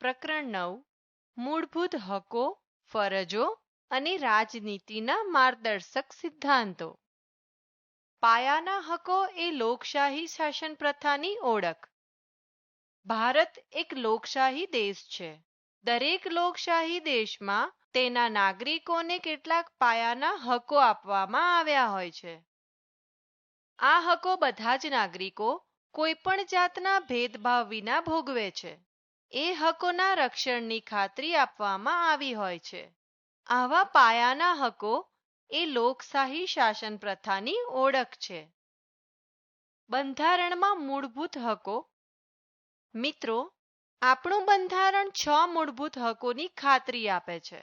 પ્રકરણ 9 મૂળભૂત હકો, ફરજો અને રાજનીતિના માર્ગદર્શક સિદ્ધાંતો. પાયાના હકો એ લોકશાહી શાસન પ્રથાની ઓળખ. ભારત એક લોકશાહી દેશ છે. દરેક લોકશાહી દેશમાં તેના નાગરિકોને કેટલાક પાયાના હકો આપવામાં આવ્યા હોય છે. આ હકો બધા જ નાગરિકો કોઈ પણ જાતના ભેદભાવ વિના ભોગવે છે. એ હકોના રક્ષણની ખાતરી આપવામાં આવી હોય છે. આવા પાયાના હકો એ લોકશાહી શાસન પ્રથાની ઓળખ છે. બંધારણમાં મૂળભૂત હકો. મિત્રો, આપણું બંધારણ 6 મૂળભૂત હકોની ખાતરી આપે છે.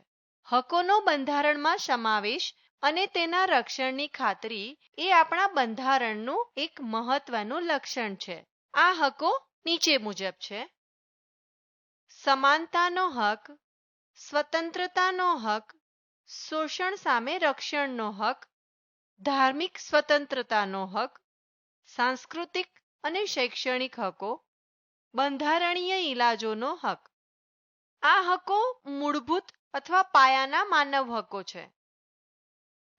હકોનો બંધારણમાં સમાવેશ અને તેના રક્ષણની ખાતરી એ આપણા બંધારણનું એક મહત્વનું લક્ષણ છે. આ હકો નીચે મુજબ છે: સમાનતાનો હક, સ્વતંત્રતાનો હક, શોષણ સામે રક્ષણનો હક, ધાર્મિક સ્વતંત્રતાનો હક, સાંસ્કૃતિક અને શૈક્ષણિક હકો, બંધારણીય ઇલાજોનો હક. આ હકો મૂળભૂત અથવા પાયાના માનવ હકો છે.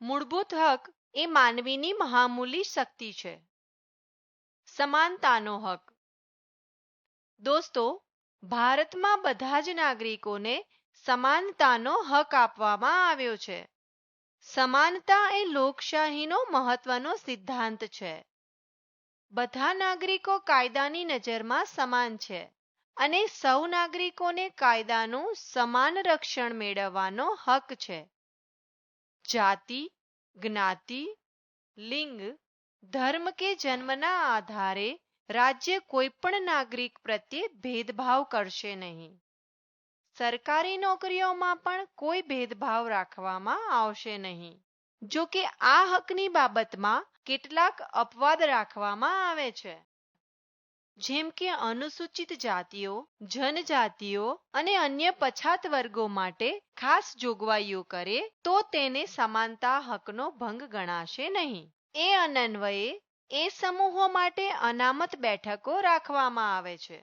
મૂળભૂત હક એ માનવીની મહામૂલી શક્તિ છે. સમાનતાનો હક. દોસ્તો, ભારતમાં બધા જ નાગરિકોને સમાનતાનો હક આપવામાં આવ્યો છે. સમાનતા એ લોકશાહીનો મહત્વનો સિદ્ધાંત છે. બધા નાગરિકો કાયદાની નજરમાં સમાન છે અને સૌ નાગરિકોને કાયદાનું સમાન રક્ષણ મેળવવાનો હક છે. જાતિ, જ્ઞાતિ, લિંગ, ધર્મ કે જન્મના આધારે રાજ્ય કોઈ પણ નાગરિક પ્રત્યે ભેદભાવ કરશે નહીં. સરકારી નોકરીઓમાં પણ કોઈ ભેદભાવ રાખવામાં આવશે નહીં. જો કે આ હકની બાબતમાં કેટલાક અપવાદ રાખવામાં આવે છે. જેમ કે અનુસૂચિત જાતિઓ, જનજાતિઓ અને અન્ય પછાત વર્ગો માટે ખાસ જોગવાઈઓ કરે તો તેને સમાનતા હકનો ભંગ ગણાશે નહીં. એ અન્વયે એ સમૂહો માટે અનામત બેઠકો રાખવામાં આવે છે.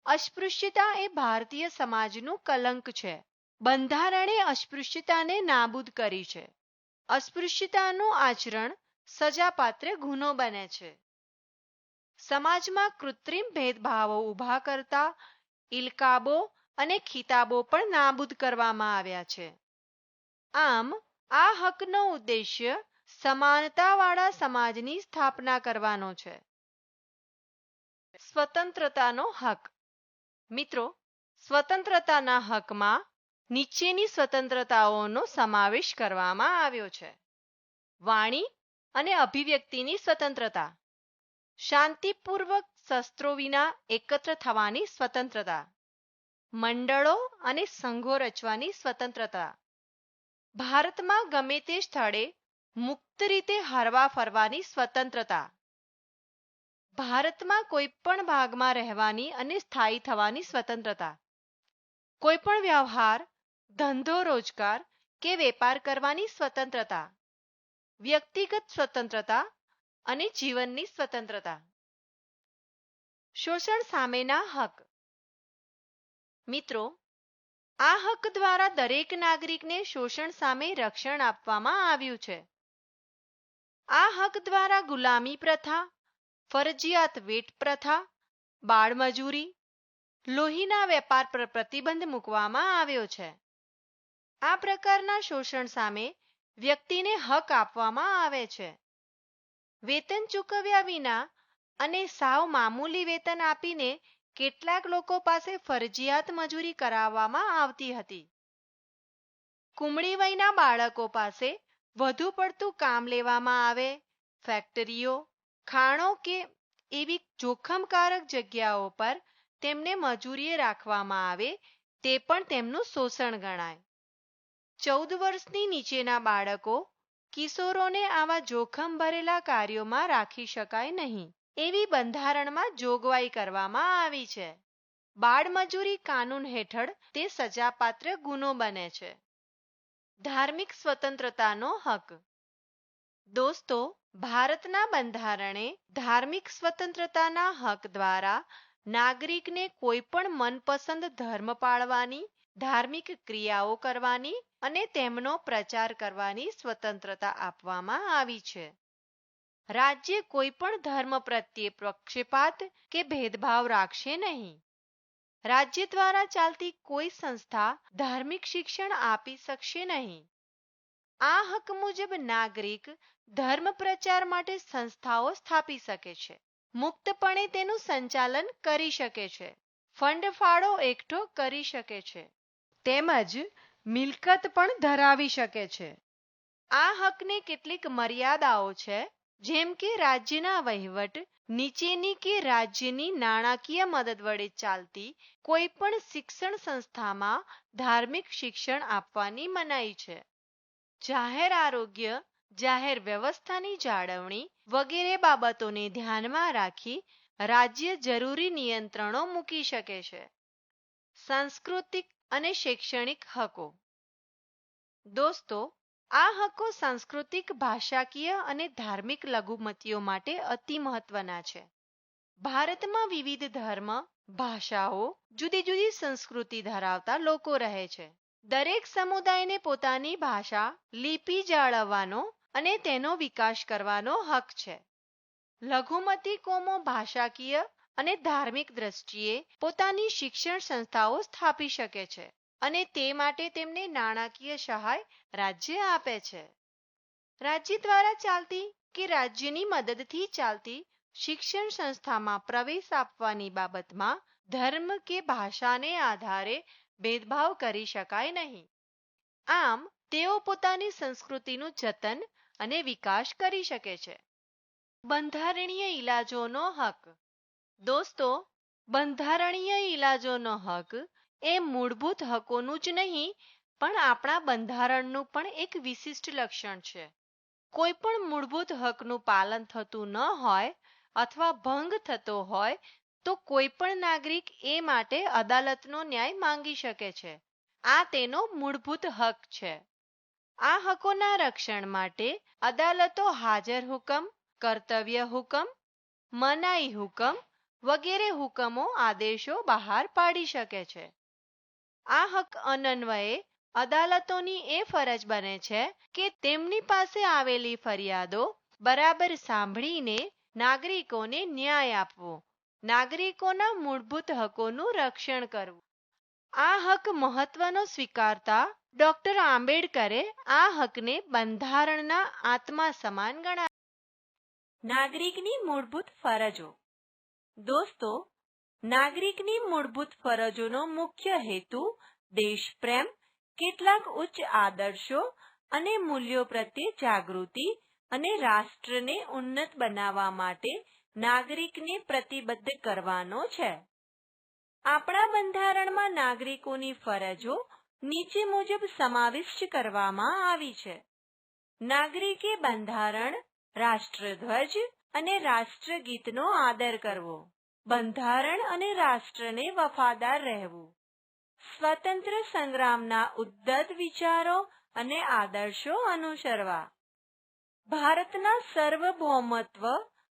અસ્પૃશ્યતા એ ભારતીય સમાજનું કલંક છે. બંધારણે અસ્પૃશ્યતાને નાબૂદ કરી છે. અસ્પૃશ્યતાનું આચરણ સજાપાત્ર ગુનો બને છે. સમાજમાં કૃત્રિમ ભેદભાવો ઊભા કરતા ઇલકાબો અને ખિતાબો પણ નાબૂદ કરવામાં આવ્યા છે. આમ, આ હકનો ઉદ્દેશ્ય સમાનતાવાળા સમાજની સ્થાપના કરવાનો છે. સ્વતંત્રતાનો હક. મિત્રો, સ્વતંત્રતાના હકમાં નીચેની સ્વતંત્રતાઓનો સમાવેશ કરવામાં આવ્યો છે: વાણી અને અભિવ્યક્તિની સ્વતંત્રતા, શાંતિપૂર્વક શસ્ત્રો વિના એકત્ર થવાની સ્વતંત્રતા, મંડળો અને સંઘો રચવાની સ્વતંત્રતા, ભારતમાં ગમે તે સ્થળે મુક્ત રીતે હરવા ફરવાની સ્વતંત્રતા, ભારતમાં કોઈ પણ ભાગમાં રહેવાની અને સ્થાયી થવાની સ્વતંત્રતા, કોઈ પણ વ્યવહાર, ધંધો રોજગાર કે વેપાર કરવાની સ્વતંત્રતા, વ્યક્તિગત સ્વતંત્રતા અને જીવનની સ્વતંત્રતા. શોષણ સામેના હક. મિત્રો, આ હક દ્વારા દરેક નાગરિકને શોષણ સામે રક્ષણ આપવામાં આવ્યું છે. આ હક દ્વારા ગુલામી પ્રથા, ફરજિયાત વેટ પ્રથા, બાળમજૂરી, લોહીના વેપાર પર પ્રતિબંધ મૂકવામાં આવ્યો છે. આ પ્રકારના શોષણ સામે વ્યક્તિને હક આપવામાં આવે છે. વેતન ચૂકવ્યા વિના અને સાવ મામૂલી વેતન આપીને કેટલાક લોકો પાસે ફરજિયાત મજૂરી કરાવવામાં આવતી હતી. કુમળી વયના બાળકો પાસે વધુ પડતું કામ લેવામાં આવે, ફેક્ટરીઓ, ખાણો કે એવી જોખમકારક જગ્યાઓ પર તેમને મજૂરીએ રાખવામાં આવે તે પણ તેમનું શોષણ ગણાય. 14 વર્ષની નીચેના બાળકો, કિશોરોને આવા જોખમ ભરેલા કાર્યોમાં રાખી શકાય નહીં એવી બંધારણમાં જોગવાઈ કરવામાં આવી છે. બાળમજૂરી કાનૂન હેઠળ તે સજાપાત્ર ગુનો બને છે. ધાર્મિક સ્વતંત્રતાનો હક. દોસ્તો, ભારતના બંધારણે ધાર્મિક સ્વતંત્રતાના હક દ્વારા નાગરિકને કોઈ પણ મનપસંદ ધર્મ પાળવાની, ધાર્મિક ક્રિયાઓ કરવાની અને તેમનો પ્રચાર કરવાની સ્વતંત્રતા આપવામાં આવી છે. રાજ્ય કોઈ પણ ધર્મ પ્રત્યે પક્ષપાત કે ભેદભાવ રાખશે નહીં. રાજ્ય દ્વારા ચાલતી કોઈ સંસ્થા ધાર્મિક શિક્ષણ આપી શકશે નહીં. આ હક મુજબ નાગરિક ધર્મ પ્રચાર માટે સંસ્થાઓ સ્થાપી શકે છે, મુક્તપણે તેનું સંચાલન કરી શકે છે, ફંડ ફાળો એકઠો કરી શકે છે, તેમજ મિલકત પણ ધરાવી શકે છે. આ હકને કેટલીક મર્યાદાઓ છે, જેમ કે રાજ્યના વહીવટ, નીચેની કે રાજ્યની નાણાકીય મદદ વડે ચાલતી કોઈ પણ શિક્ષણ સંસ્થામાં ધાર્મિક શિક્ષણ આપવાની મનાઈ છે. જાહેર આરોગ્ય, જાહેર વ્યવસ્થાની જાળવણી વગેરે બાબતોને ધ્યાનમાં રાખી રાજ્ય જરૂરી નિયંત્રણો મૂકી શકે છે. સાંસ્કૃતિક અને શૈક્ષણિક હકો. દોસ્તો, આ હકો સાંસ્કૃતિક, ભાષાકીય અને ધાર્મિક લઘુમતીઓ માટે અતિ મહત્વના છે. ભારતમાં વિવિધ ધર્મ, ભાષાઓ, જુદી જુદી સંસ્કૃતિ ધરાવતા લોકો રહે છે. દરેક સમુદાયને પોતાની ભાષા, લિપિ જાળવવાનો અને તેનો વિકાસ કરવાનો હક છે. લઘુમતી કોમો ભાષાકીય અને ધાર્મિક દ્રષ્ટિએ પોતાની શિક્ષણ સંસ્થાઓ સ્થાપી શકે છે અને તે માટે તેમને નાણાકીય સહાય રાજ્ય આપે છે. રાજ્ય દ્વારા ચાલતી કે રાજ્યની મદદથી ચાલતી શિક્ષણ સંસ્થામાં પ્રવેશ આપવાની બાબતમાં ધર્મ કે ભાષાને આધારે ભેદભાવ કરી શકાય નહીં. આમ તેઓ પોતાની સંસ્કૃતિનું જતન અને વિકાસ કરી શકે છે. બંધારણીય ઇલાજોનો હક. દોસ્તો, બંધારણીય ઇલાજોનો હક એ મૂળભૂત હકોનું જ નહીં, પણ આપણા બંધારણનું પણ એક વિશિષ્ટ લક્ષણ છે. કોઈ પણ મૂળભૂત હકનું પાલન થતું ન હોય અથવા ભંગ થતો હોય તો કોઈ પણ નાગરિક એ માટે અદાલતનો ન્યાય માંગી શકે છે. આ તેનો મૂળભૂત હક છે. આ હકોના રક્ષણ માટે અદાલતો હાજર હુકમ, કર્તવ્ય હુકમ, મનાઈ હુકમ વગેરે હુકમો, આદેશો બહાર પાડી શકે છે. આ હક અન્વયે અદાલતોની એ ફરજ બને છે કે તેમની પાસે આવેલી ફરિયાદો બરાબર સાંભળીને નાગરિકોને ન્યાય આપવો, નાગરિકોના મૂળભૂત હકોનું રક્ષણ કરવું. આ હક મહત્વનો સ્વીકારતા ડોક્ટર આંબેડકરે આ હકને બંધારણના આત્મા સમાન ગણાવ્યો. નાગરિકની મૂળભૂત ફરજો. દોસ્તો, નાગરિકની મૂળભૂત ફરજોનો મુખ્ય હેતુ દેશપ્રેમ, કેટલાક ઉચ્ચ આદર્શો અને મૂલ્યો પ્રત્યે જાગૃતિ અને રાષ્ટ્રને ઉન્નત બનાવવા માટે નાગરિકને પ્રતિબદ્ધ કરવાનો છે. આપણા બંધારણમાં નાગરિકોની ફરજો નીચે મુજબ સમાવિષ્ટ કરવામાં આવી છે. નાગરિકે બંધારણ, રાષ્ટ્રધ્વજ અને રાષ્ટ્રગીતનો આદર કરવો, બંધારણ અને રાષ્ટ્રને વફાદાર રહેવું, સ્વતંત્ર સંગ્રામના ઉદ્ધત વિચારો અને આદર્શો અનુસરવા, ભારતના સાર્વભૌમત્વ,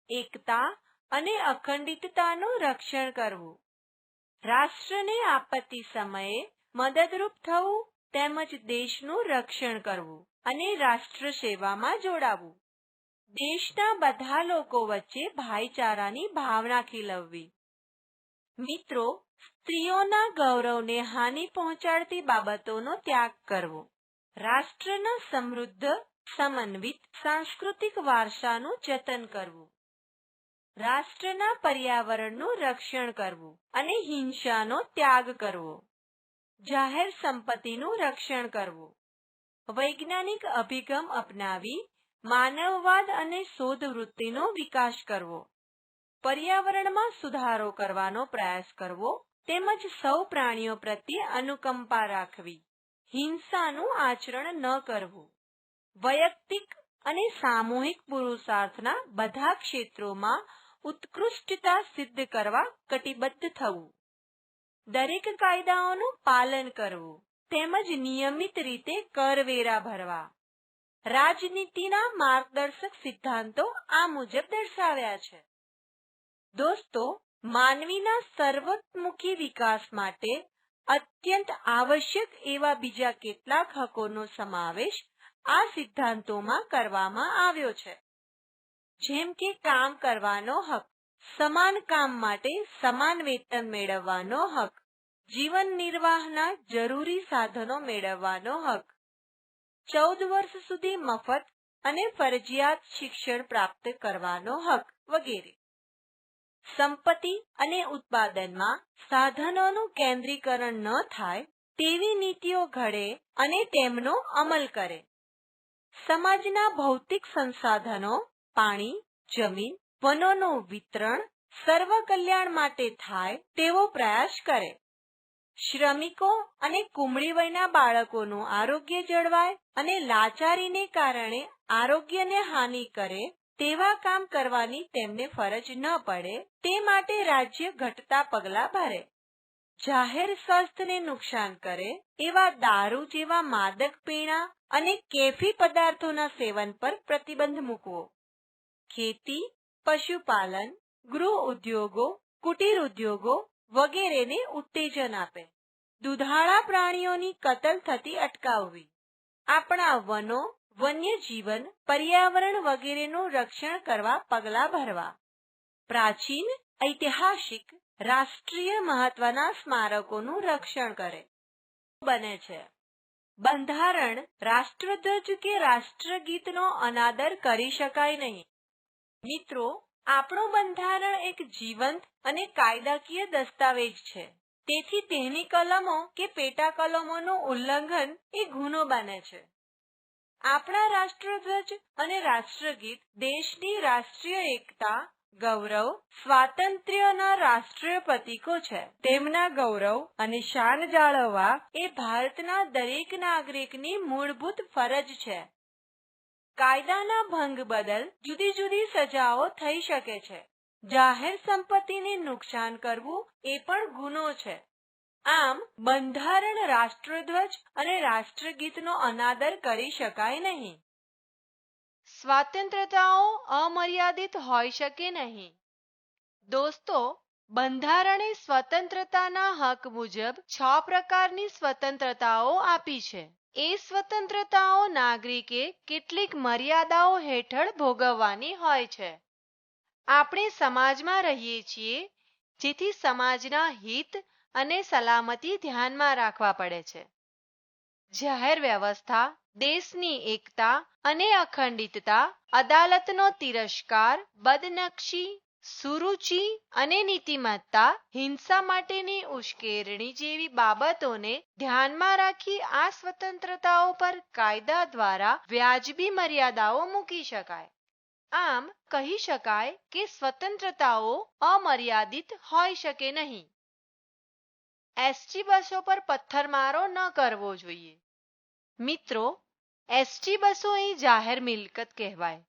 એકતા અને અખંડિતતાનું રક્ષણ કરવું, રાષ્ટ્રને આપત્તિ સમયે મદદરૂપ થવું તેમજ દેશનું રક્ષણ કરવું અને રાષ્ટ્ર સેવામાં જોડાવું, દેશના બધા લોકો વચ્ચે ભાઈચારાની ભાવના ખીલવવી. મિત્રો, સ્ત્રીઓના ગૌરવને હાનિ પહોંચાડતી બાબતોનો ત્યાગ કરવો, રાષ્ટ્રના સમૃદ્ધ, સમન્વિત સાંસ્કૃતિક વારસાનું જતન કરવું, રાષ્ટ્રના પર્યાવરણનું રક્ષણ કરવું અને હિંસાનો ત્યાગ કરવો, જાહેર સંપત્તિનું રક્ષણ કરવું, વૈજ્ઞાનિક અભિગમ અપનાવી માનવવાદ અને શોધ વૃત્તિનો વિકાસ કરવો, પર્યાવરણમાં સુધારો કરવાનો પ્રયાસ કરવો તેમજ સૌ પ્રાણીઓ પ્રત્યે અનુકંપા રાખવી, હિંસાનું આચરણ ન કરવું, વૈયક્તિક અને સામૂહિક પુરુષાર્થના બધા ક્ષેત્રોમાં ઉત્કૃષ્ટતા સિદ્ધ કરવા કટિબદ્ધ થવું, દરેક કાયદાઓનું પાલન કરવું તેમજ નિયમિત રીતે કરવેરા ભરવા. રાજનીતિના માર્ગદર્શક સિદ્ધાંતો આ મુજબ દર્શાવ્યા છે. દોસ્તો, માનવીના સર્વતોમુખી વિકાસ માટે અત્યંત આવશ્યક એવા બીજા કેટલાક હકોનો સમાવેશ આ સિદ્ધાંતોમાં કરવામાં આવ્યો છે, જેમ કે કામ કરવાનો હક, સમાન કામ માટે સમાન વેતન મેળવવાનો હક, જીવન નિર્વાહના જરૂરી સાધનો મેળવવાનો હક, 14 વર્ષ સુધી મફત અને ફરજિયાત શિક્ષણ પ્રાપ્ત કરવાનો હક વગેરે. સંપત્તિ અને ઉત્પાદનમાં સાધનોનું કેન્દ્રીકરણ ન થાય તેવી નીતિઓ ઘડે અને તેમનો અમલ કરે. સમાજના ભૌતિક સંસાધનો, પાણી, જમીન, વનોનું વિતરણ સર્વ કલ્યાણ માટે થાય તેવો પ્રયાસ કરે. શ્રમિકો અને કુમળી વયના બાળકોનું આરોગ્ય જળવાય અને લાચારીને કારણે આરોગ્યને હાનિ કરે તેવા કામ કરવાની તેમને ફરજ ન પડે તે માટે રાજ્ય ઘટતા પગલાં ભરે. જાહેર સ્વાસ્થ્યને નુકસાન કરે એવા દારૂ જેવા માદક પીણા અને કેફી પદાર્થોના સેવન પર પ્રતિબંધ મૂકવો. ખેતી, પશુપાલન, ગૃહ ઉદ્યોગો, કુટીર ઉદ્યોગો વગેરેને ઉત્તેજન આપે. દુધાળા પ્રાણીઓની કતલ થતી અટકાવવી. આપણા વનો, વન્યજીવન, પર્યાવરણ વગેરેનું રક્ષણ કરવા પગલાં ભરવા. પ્રાચીન, ઐતિહાસિક, રાષ્ટ્રીય મહત્વના સ્મારકોનું રક્ષણ કરે. બને છે. બંધારણ, રાષ્ટ્રધ્વજ કે રાષ્ટ્રગીતનો અનાદર કરી શકાય નહીં. મિત્રો, આપણું બંધારણ એક જીવંત અને કાયદાકીય દસ્તાવેજ છે. તેથી તેની કલમો કે પેટા કલમોનું ઉલ્લંઘન એ ગુનો બને છે. આપણા રાષ્ટ્રધ્વજ અને રાષ્ટ્રગીત દેશની રાષ્ટ્રીય એકતા, ગૌરવ, સ્વાતંત્ર્યના રાષ્ટ્રીય પ્રતીકો છે. તેમના ગૌરવ અને શાન જાળવવા એ ભારતના દરેક નાગરિકની મૂળભૂત ફરજ છે. કાયદાના ભંગ બદલ જુદી જુદી સજાઓ થઈ શકે છે. જાહેર સંપત્તિને નુકસાન કરવું એ પણ ગુનો છે. આમ બંધારણ, રાષ્ટ્રધ્વજ અને રાષ્ટ્રગીતનો અનાદર કરી શકાય નહીં. સ્વાતંત્ર્યતાઓ અમર્યાદિત હોઈ શકે નહીં. દોસ્તો, બંધારણે સ્વતંત્રતાના હક મુજબ 6 પ્રકારની સ્વતંત્રતાઓ આપી છે. એ સ્વતંત્રતાઓ નાગરિકે કેટલીક મર્યાદાઓ હેઠળ ભોગવવાની હોય છે. આપણે સમાજમાં રહીએ છીએ, જેથી સમાજના હિત અને સલામતી ધ્યાનમાં રાખવા પડે છે. જાહેર વ્યવસ્થા, દેશની એકતા અને અખંડિતતા, અદાલતનો તિરસ્કાર, બદનક્ષી, સુરુચિ અને નીતિમત્તા, હિંસા માટેની ઉશ્કેરણી જેવી બાબતોને ધ્યાનમાં રાખી આ સ્વતંત્રતાઓ પર કાયદા દ્વારા વ્યાજબી મર્યાદાઓ મૂકી શકાય. આમ કહી શકાય કે સ્વતંત્રતાઓ અમર્યાદિત હોઈ શકે નહીં. એસટી બસો પર પથ્થરમારો ન કરવો જોઈએ. મિત્રો, એસટી બસો એ જાહેર મિલકત કહેવાય.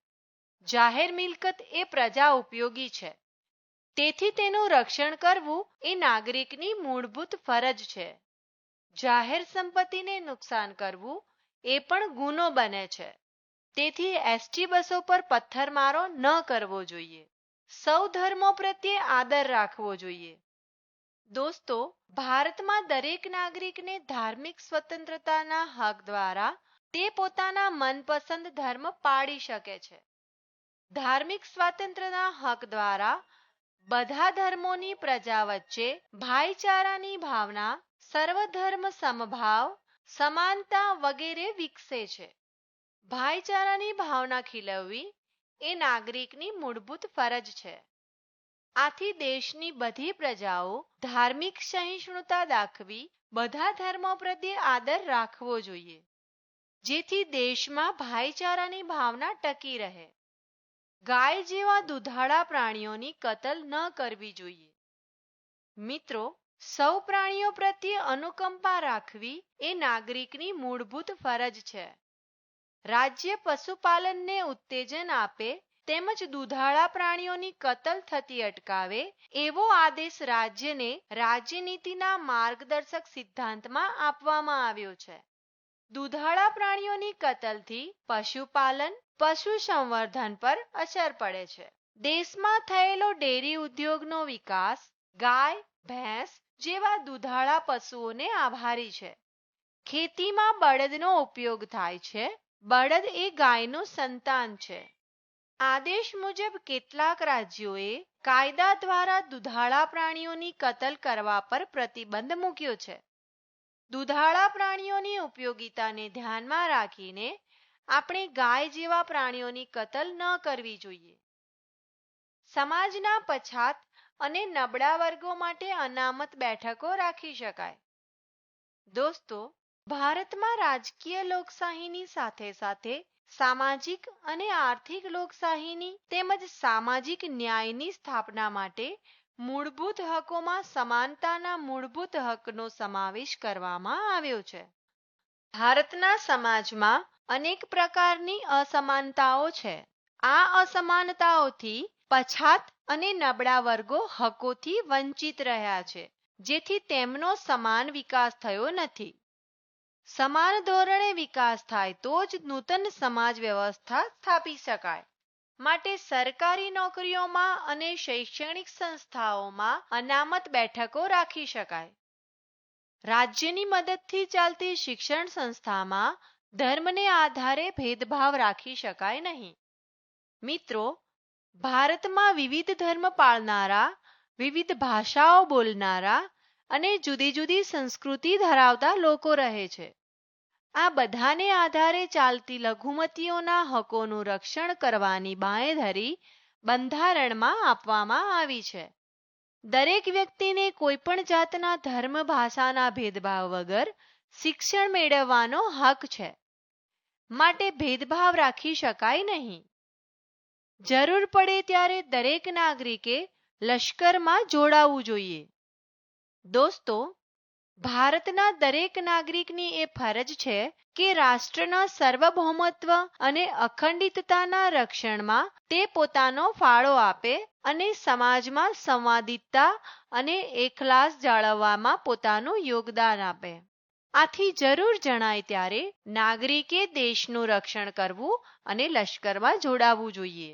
જાહેર મિલકત એ પ્રજા ઉપયોગી છે. તેથી તેનું રક્ષણ કરવું એ નાગરિકની મૂળભૂત ફરજ છે. જાહેર સંપત્તિને નુકસાન કરવું એ પણ ગુનો બને છે. તેથી એસટી બસો પર પથ્થરમારો ન કરવો જોઈએ. સૌ ધર્મો પ્રત્યે આદર રાખવો જોઈએ. દોસ્તો, ભારતમાં દરેક નાગરિકને ધાર્મિક સ્વતંત્રતાના હક દ્વારા તે પોતાના મનપસંદ ધર્મ પાળી શકે છે. ધાર્મિક સ્વાતંત્ર્યના હક દ્વારા બધા ધર્મોની પ્રજા વચ્ચે ભાઈચારાની ભાવના, સર્વધર્મ સમભાવ, સમાનતા વગેરે વિકસે છે. ભાઈચારાની ભાવના ખીલવવી એ નાગરિકની મૂળભૂત ફરજ છે. આથી દેશની બધી પ્રજાઓ ધાર્મિક સહિષ્ણુતા દાખવી બધા ધર્મો પ્રત્યે આદર રાખવો જોઈએ, જેથી દેશમાં ભાઈચારાની ભાવના ટકી રહે. ગાય જેવા દુધાળા પ્રાણીઓની કતલ ન કરવી જોઈએ. મિત્રો, સૌ પ્રાણીઓ પ્રત્યે અનુકંપા રાખવી એ નાગરિકની મૂળભૂત ફરજ છે. રાજ્ય પશુપાલનને ઉત્તેજન આપે તેમજ દુધાળા પ્રાણીઓની કતલ થતી અટકાવે એવો આદેશ રાજ્યને રાજ્યનીતિના માર્ગદર્શક સિદ્ધાંતમાં આપવામાં આવ્યો છે. દુધાળા પ્રાણીઓની કતલથી પશુપાલન, પશુ સંવર્ધન પર અસર પડે છે. દેશમાં થયેલો ડેરી ઉદ્યોગનો વિકાસ ગાય, ભેંસ જેવા દૂધાળા પશુઓને આભારી છે. ખેતીમાં બળદનો ઉપયોગ થાય છે. બળદ એ ગાયનું સંતાન છે. આદેશ મુજબ કેટલાક રાજ્યોએ કાયદા દ્વારા દૂધાળા પ્રાણીઓની કતલ કરવા પર પ્રતિબંધ મૂક્યો છે. દૂધાળા પ્રાણીઓની ઉપયોગિતાને ધ્યાનમાં રાખીને આપણે ગાય જેવા પ્રાણીઓની કતલ ન કરવી જોઈએ. સમાજના પછાત અને નબળા વર્ગો માટે અનામત બેઠકો રાખી શકાય. દોસ્તો, ભારતમાં રાજકીય લોકશાહીની સાથે સાથે સામાજિક અને આર્થિક લોકશાહીની તેમજ સામાજિક ન્યાયની સ્થાપના માટે મૂળભૂત હકોમાં સમાનતાના મૂળભૂત હકનો સમાવેશ કરવામાં આવ્યો છે. ભારતના સમાજમાં અનેક પ્રકારની અસમાનતાઓ છે. આ અસમાનતાઓથી પછાત અને નબળા વર્ગો હકોથી વંચિત રહ્યા છે, જેથી તેમનો સમાન વિકાસ થયો નથી. સમાન ધોરણે વિકાસ થાય તો જ નૂતન સમાજ વ્યવસ્થા સ્થાપી શકાય. માટે સરકારી નોકરીઓમાં અને શૈક્ષણિક સંસ્થાઓમાં અનામત બેઠકો રાખી શકાય. રાજ્યની મદદથી ચાલતી શિક્ષણ સંસ્થામાં ધર્મને આધારે ભેદભાવ રાખી શકાય નહીં. મિત્રો, ભારતમાં વિવિધ ધર્મ પાળનારા, વિવિધ ભાષાઓ બોલનારા અને જુદી જુદી સંસ્કૃતિ ધરાવતા લોકો રહે છે. આ બધાને આધારે ચાલતી લઘુમતીઓના હકોનું રક્ષણ કરવાની બાંયધરી બંધારણમાં આપવામાં આવી છે. દરેક વ્યક્તિને કોઈપણ જાતના ધર્મ ભાષાના ભેદભાવ વગર શિક્ષણ મેળવવાનો હક છે. માટે ભેદભાવ રાખી શકાય નહીં. જરૂર પડે ત્યારે દરેક નાગરિકે લશ્કરમાં જોડાવું જોઈએ. દોસ્તો, ભારતના દરેક નાગરિકની એ ફરજ છે કે રાષ્ટ્રના સાર્વભૌમત્વ અને અખંડિતતાના રક્ષણમાં તે પોતાનો ફાળો આપે અને સમાજમાં સંવાદિતતા અને એકલાસ જાળવવામાં પોતાનું યોગદાન આપે. આથી જરૂર જણાય ત્યારે નાગરિકે દેશનું રક્ષણ કરવું અને લશ્કરમાં જોડાવું જોઈએ.